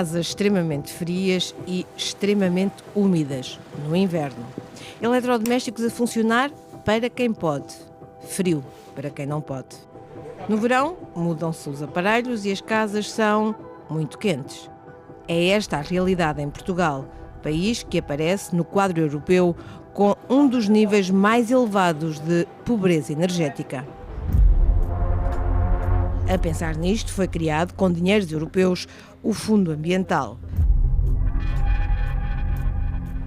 casas extremamente frias e extremamente úmidas no inverno. Eletrodomésticos a funcionar para quem pode, frio para quem não pode. No verão, mudam-se os aparelhos e as casas são muito quentes. É esta a realidade em Portugal, país que aparece no quadro europeu com um dos níveis mais elevados de pobreza energética. A pensar nisto, foi criado, com dinheiros europeus, o Fundo Ambiental.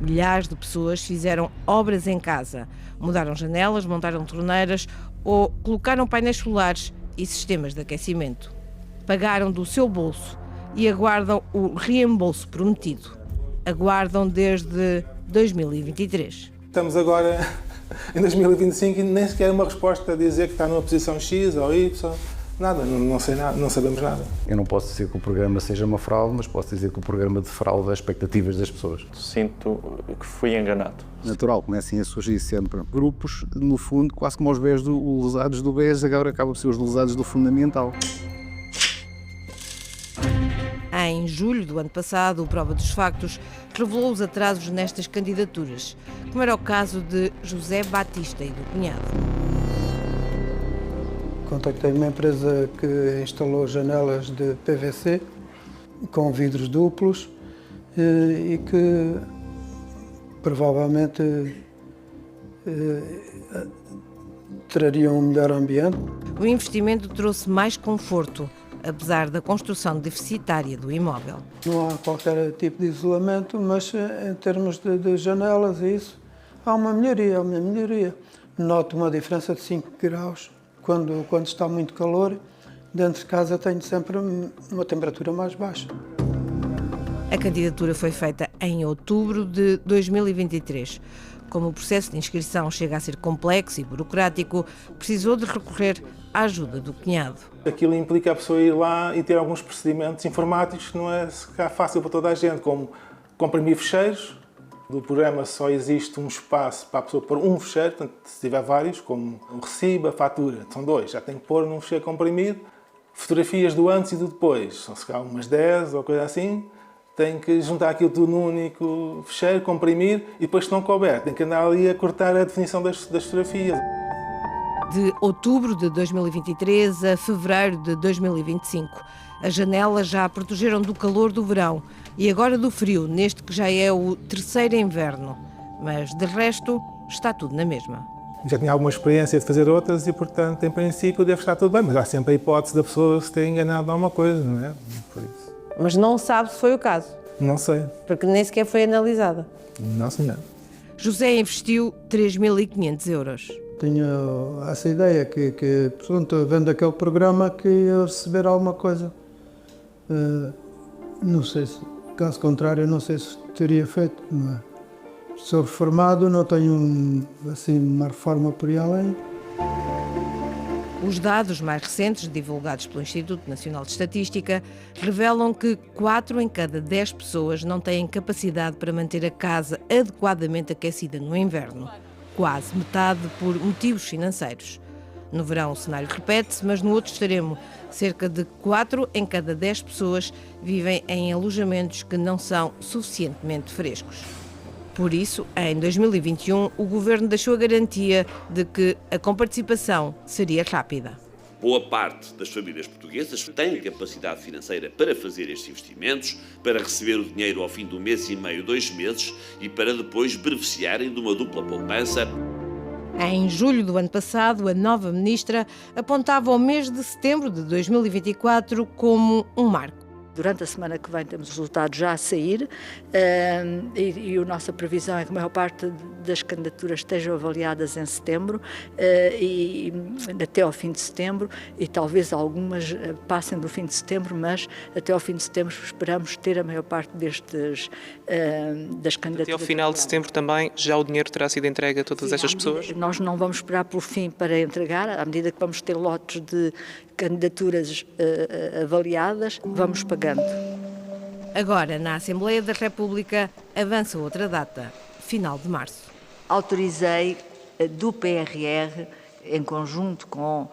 Milhares de pessoas fizeram obras em casa, mudaram janelas, montaram torneiras ou colocaram painéis solares e sistemas de aquecimento. Pagaram do seu bolso e aguardam o reembolso prometido. Aguardam desde 2023. Estamos agora em 2025 e nem sequer uma resposta a dizer que está numa posição X ou Y. Nada, não sei nada, não sabemos nada. Eu não posso dizer que o programa seja uma fraude, mas posso dizer que o programa defrauda as expectativas das pessoas. Sinto que fui enganado. Natural, comecem a surgir sempre grupos, no fundo, quase como os lesados do BES, agora acabam a ser os lesados do Fundamental. Em julho do ano passado, o Prova dos Factos revelou os atrasos nestas candidaturas, como era o caso de José Batista e do cunhado. Contactei uma empresa que instalou janelas de PVC com vidros duplos e que provavelmente trariam um melhor ambiente. O investimento trouxe mais conforto, apesar da construção deficitária do imóvel. Não há qualquer tipo de isolamento, mas em termos de janelas e isso, há uma melhoria. Noto uma diferença de 5 graus. Quando está muito calor, dentro de casa tenho sempre uma temperatura mais baixa. A candidatura foi feita em outubro de 2023. Como o processo de inscrição chega a ser complexo e burocrático, precisou de recorrer à ajuda do cunhado. Aquilo implica a pessoa ir lá e ter alguns procedimentos informáticos que não é fácil para toda a gente, como comprimir fecheiros. Do programa só existe um espaço para a pessoa pôr um fecheiro, portanto, se tiver vários, como o recibo, a fatura, são 2, já tem que pôr num fecheiro comprimido. Fotografias do antes e do depois, são se calhar umas 10 ou coisa assim, tem que juntar aquilo tudo num único fecheiro, comprimir e depois, se não couber, tem que andar ali a cortar a definição das fotografias. De outubro de 2023 a fevereiro de 2025, as janelas já a protegeram do calor do verão e agora do frio, neste que já é o terceiro inverno. Mas, de resto, está tudo na mesma. Já tinha alguma experiência de fazer outras e, portanto, em princípio, deve estar tudo bem. Mas há sempre a hipótese da pessoa se ter enganado de alguma coisa, não é? Por isso. Mas não sabe se foi o caso? Não sei. Porque nem sequer foi analisada? Não, senhor. José investiu 3.500 euros. Tinha essa ideia que pronto, vendo aquele programa, que ia receber alguma coisa. Não sei se, caso contrário, não sei se teria feito. Não é? Sou reformado, não tenho assim uma reforma por aí além. Os dados mais recentes, divulgados pelo Instituto Nacional de Estatística, revelam que 4 em cada 10 pessoas não têm capacidade para manter a casa adequadamente aquecida no inverno. Quase metade por motivos financeiros. No verão o cenário repete-se, mas no outro extremo, cerca de 4 em cada 10 pessoas vivem em alojamentos que não são suficientemente frescos. Por isso, em 2021, o Governo deixou a garantia de que a comparticipação seria rápida. Boa parte das famílias portuguesas tem capacidade financeira para fazer estes investimentos, para receber o dinheiro ao fim do mês e meio, 2 meses, e para depois beneficiarem de uma dupla poupança. Em julho do ano passado, a nova ministra apontava o mês de setembro de 2024 como um marco. Durante a semana que vem temos os resultados já a sair e a nossa previsão é que a maior parte das candidaturas estejam avaliadas em setembro e até ao fim de setembro, e talvez algumas passem do fim de setembro, mas até ao fim de setembro esperamos ter a maior parte das candidaturas. Até ao final de setembro também já o dinheiro terá sido entregue a todas estas pessoas? Nós não vamos esperar pelo fim para entregar, à medida que vamos ter lotes de candidaturas avaliadas, vamos pagando. Agora, na Assembleia da República, avança outra data, final de março. Autorizei do PRR, em conjunto com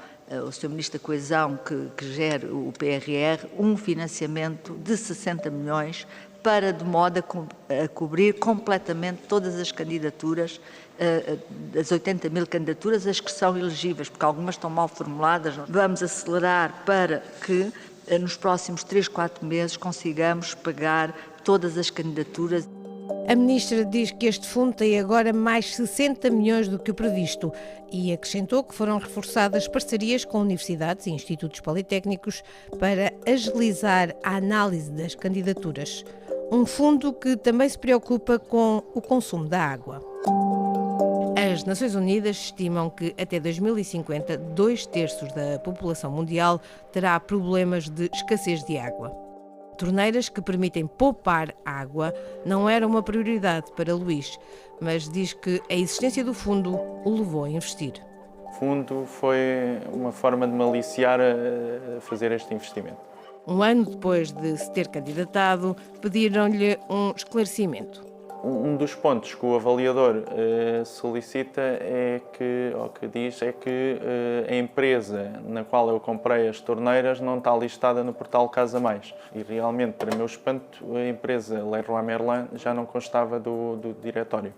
o Sr. Ministro da Coesão, que gere o PRR, um financiamento de 60 milhões para, de modo a cobrir completamente todas as candidaturas, as 80 mil candidaturas, as que são elegíveis, porque algumas estão mal formuladas. Vamos acelerar para que nos próximos 3, 4 meses consigamos pagar todas as candidaturas. A Ministra diz que este fundo tem agora mais 60 milhões do que o previsto e acrescentou que foram reforçadas parcerias com universidades e institutos politécnicos para agilizar a análise das candidaturas. Um fundo que também se preocupa com o consumo da água. As Nações Unidas estimam que até 2050, 2/3 da população mundial terá problemas de escassez de água. Torneiras que permitem poupar água não era uma prioridade para Luís, mas diz que a existência do fundo o levou a investir. O fundo foi uma forma de me aliciar a fazer este investimento. Um ano depois de se ter candidatado, pediram-lhe um esclarecimento. Um dos pontos que o avaliador solicita diz é que a empresa na qual eu comprei as torneiras não está listada no portal Casa Mais. E realmente, para meu espanto, a empresa Leroy Merlin já não constava do diretório.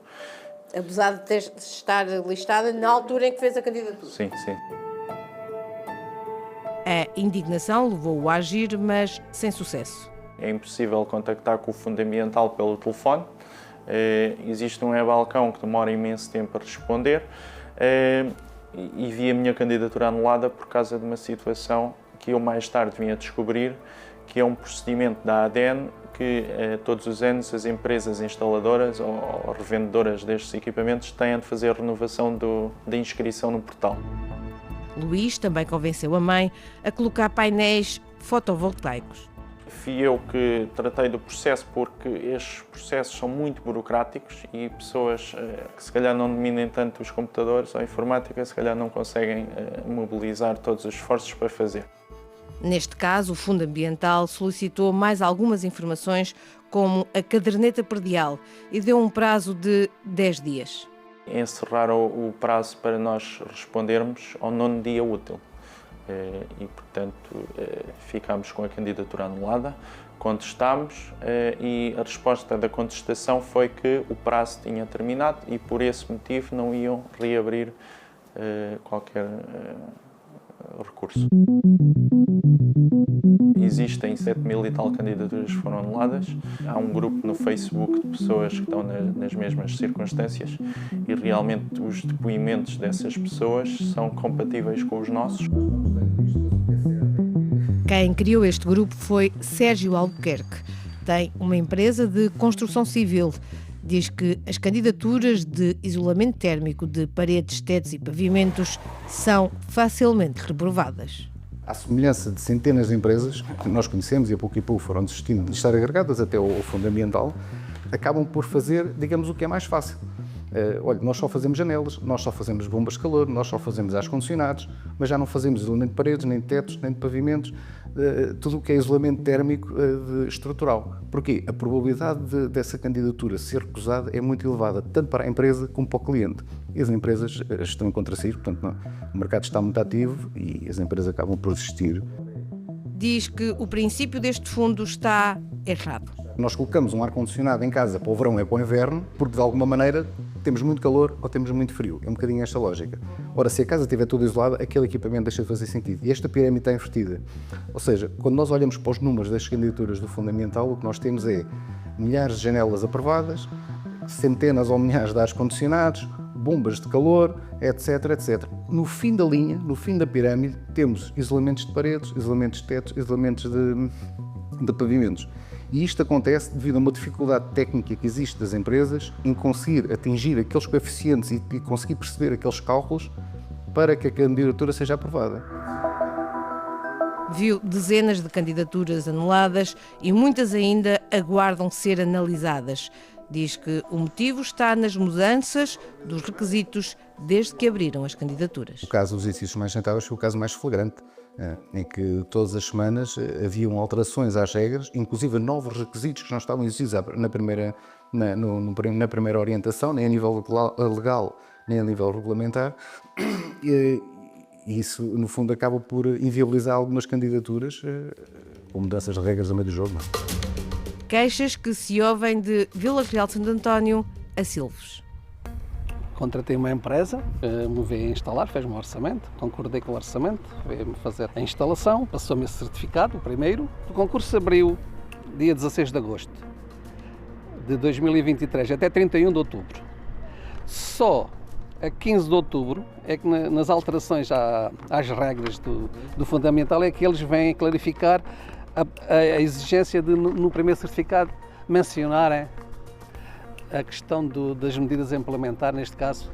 Apesar de estar listada na altura em que fez a candidatura? Sim, sim. A indignação levou-o a agir, mas sem sucesso. É impossível contactar com o Fundo Ambiental pelo telefone. Existe um balcão que demora imenso tempo a responder e vi a minha candidatura anulada por causa de uma situação que eu mais tarde vim a descobrir, que é um procedimento da ADN que todos os anos as empresas instaladoras ou revendedoras destes equipamentos têm de fazer a renovação da inscrição no portal. Luís também convenceu a mãe a colocar painéis fotovoltaicos. Fui eu que tratei do processo porque estes processos são muito burocráticos e pessoas que se calhar não dominem tanto os computadores ou a informática se calhar não conseguem mobilizar todos os esforços para fazer. Neste caso, o Fundo Ambiental solicitou mais algumas informações, como a caderneta predial, e deu um prazo de 10 dias. Encerraram o prazo para nós respondermos ao 9º dia útil. E, portanto, ficámos com a candidatura anulada, contestámos e a resposta da contestação foi que o prazo tinha terminado e, por esse motivo, não iam reabrir qualquer recurso. Existem 7.000 e tal candidaturas que foram anuladas. Há um grupo no Facebook de pessoas que estão nas mesmas circunstâncias e realmente os depoimentos dessas pessoas são compatíveis com os nossos. Quem criou este grupo foi Sérgio Albuquerque. Tem uma empresa de construção civil. Diz que as candidaturas de isolamento térmico de paredes, tetos e pavimentos são facilmente reprovadas. À semelhança de centenas de empresas que nós conhecemos e a pouco foram desistindo de estar agregadas até ao Fundo Ambiental, acabam por fazer, digamos, o que é mais fácil. Olha, nós só fazemos janelas, nós só fazemos bombas de calor, nós só fazemos ar-condicionados, mas já não fazemos isolamento de paredes, nem de tetos, nem de pavimentos, tudo o que é isolamento térmico estrutural. Porquê? A probabilidade dessa candidatura ser recusada é muito elevada, tanto para a empresa como para o cliente. E as empresas estão em contraciclo, portanto, o mercado está muito ativo e as empresas acabam por desistir. Diz que o princípio deste fundo está errado. Nós colocamos um ar-condicionado em casa para o verão e para o inverno, porque de alguma maneira temos muito calor ou temos muito frio. É um bocadinho esta lógica. Ora, se a casa estiver toda isolada, aquele equipamento deixa de fazer sentido. E esta pirâmide está invertida. Ou seja, quando nós olhamos para os números das candidaturas do Fundo Ambiental, o que nós temos é milhares de janelas aprovadas, centenas ou milhares de ar-condicionados, bombas de calor, etc, etc. No fim da linha, no fim da pirâmide, temos isolamentos de paredes, isolamentos de tetos, isolamentos de pavimentos. E isto acontece devido a uma dificuldade técnica que existe das empresas em conseguir atingir aqueles coeficientes e conseguir perceber aqueles cálculos para que a candidatura seja aprovada. Viu dezenas de candidaturas anuladas e muitas ainda aguardam ser analisadas. Diz que o motivo está nas mudanças dos requisitos desde que abriram as candidaturas. O caso dos edifícios mais sustentáveis foi o caso mais flagrante, em que todas as semanas haviam alterações às regras, inclusive novos requisitos que não estavam exigidos na primeira orientação, nem a nível legal, nem a nível regulamentar. E isso, no fundo, acaba por inviabilizar algumas candidaturas com mudanças de regras a meio do jogo. Não? Queixas que se ouvem de Vila Real de Santo António a Silves. Contratei uma empresa, me veio a instalar, fez-me um orçamento, concordei com o orçamento, veio-me fazer a instalação, passou-me esse certificado, o primeiro. O concurso abriu dia 16 de agosto de 2023 até 31 de outubro. Só a 15 de outubro é que nas alterações às regras do fundamental é que eles vêm clarificar a exigência de, no primeiro certificado, mencionarem a questão das medidas a implementar, neste caso,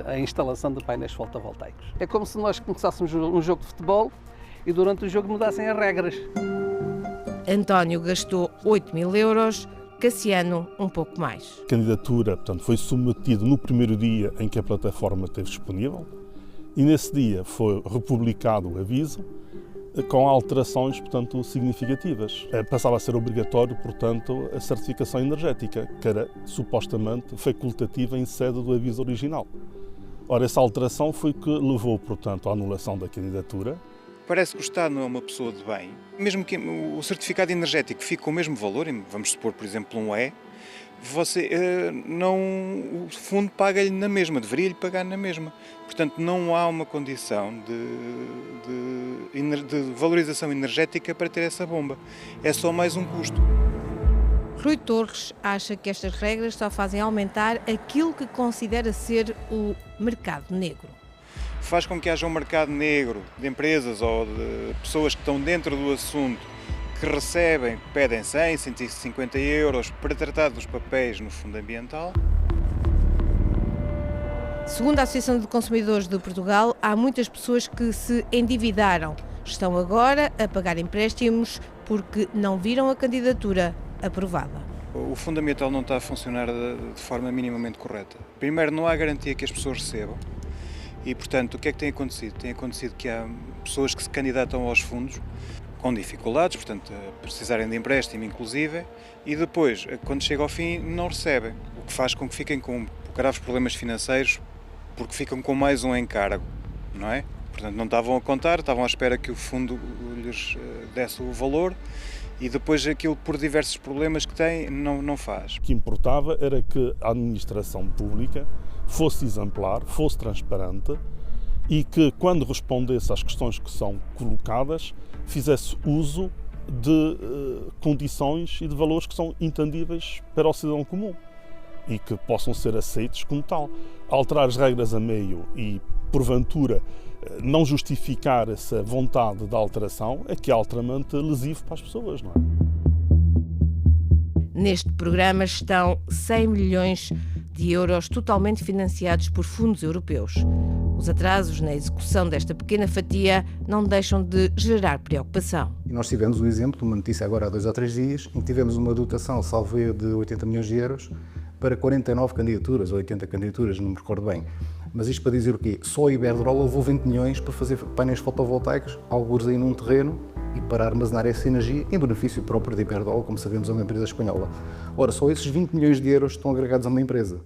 a instalação de painéis fotovoltaicos. É como se nós começássemos um jogo de futebol e durante o jogo mudassem as regras. António gastou 8.000 euros, Cassiano um pouco mais. A candidatura, portanto, foi submetida no primeiro dia em que a plataforma esteve disponível e nesse dia foi republicado o aviso com alterações, portanto, significativas. Passava a ser obrigatório, portanto, a certificação energética, que era supostamente facultativa em sede do aviso original. Ora, essa alteração foi que levou, portanto, à anulação da candidatura. Parece que o Estado não é uma pessoa de bem. Mesmo que o certificado energético fique com o mesmo valor, vamos supor, por exemplo, um E, o fundo paga-lhe na mesma, deveria-lhe pagar na mesma. Portanto, não há uma condição de valorização energética para ter essa bomba. É só mais um custo. Rui Torres acha que estas regras só fazem aumentar aquilo que considera ser o mercado negro. Faz com que haja um mercado negro de empresas ou de pessoas que estão dentro do assunto, que recebem, pedem 100, 150 euros para tratar dos papéis no fundo ambiental. Segundo a Associação de Consumidores de Portugal, há muitas pessoas que se endividaram. Estão agora a pagar empréstimos porque não viram a candidatura aprovada. O fundo ambiental não está a funcionar de forma minimamente correta. Primeiro, não há garantia que as pessoas recebam. E, portanto, o que é que tem acontecido? Tem acontecido que há pessoas que se candidatam aos fundos com dificuldades, portanto, a precisarem de empréstimo, inclusive, e depois, quando chega ao fim, não recebem, o que faz com que fiquem com graves problemas financeiros, porque ficam com mais um encargo, não é? Portanto, não estavam a contar, estavam à espera que o fundo lhes desse o valor e depois aquilo, por diversos problemas que tem, não faz. O que importava era que a administração pública fosse exemplar, fosse transparente e que, quando respondesse às questões que são colocadas, fizesse uso de condições e de valores que são entendíveis para o cidadão comum e que possam ser aceitos como tal. Alterar as regras a meio e, porventura, não justificar essa vontade de alteração é que é altamente lesivo para as pessoas, não é? Neste programa estão 100 milhões de euros totalmente financiados por fundos europeus. Os atrasos na execução desta pequena fatia não deixam de gerar preocupação. E nós tivemos um exemplo, uma notícia agora há 2 ou 3 dias, em que tivemos uma dotação, salvo erro, de 80 milhões de euros para 49 candidaturas, ou 80 candidaturas, não me recordo bem. Mas isto para dizer o quê? Só a Iberdrola levou 20 milhões para fazer painéis fotovoltaicos, algures aí num terreno, e para armazenar essa energia em benefício próprio da Iberdrola, como sabemos, é uma empresa espanhola. Ora, só esses 20 milhões de euros estão agregados a uma empresa.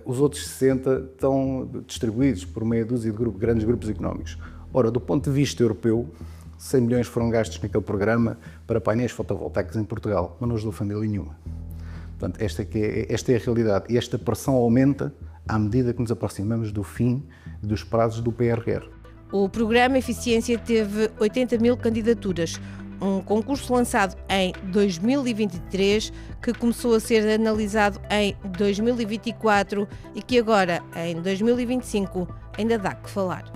Os outros 60 estão distribuídos por meia dúzia de grandes grupos económicos. Ora, do ponto de vista europeu, 100 milhões foram gastos naquele programa para painéis fotovoltaicos em Portugal, mas não ajudou família nenhuma. Portanto, esta é a realidade. E esta pressão aumenta à medida que nos aproximamos do fim dos prazos do PRR. O programa Eficiência teve 80 mil candidaturas, um concurso lançado em 2023 que começou a ser analisado em 2024 e que agora, em 2025, ainda dá que falar.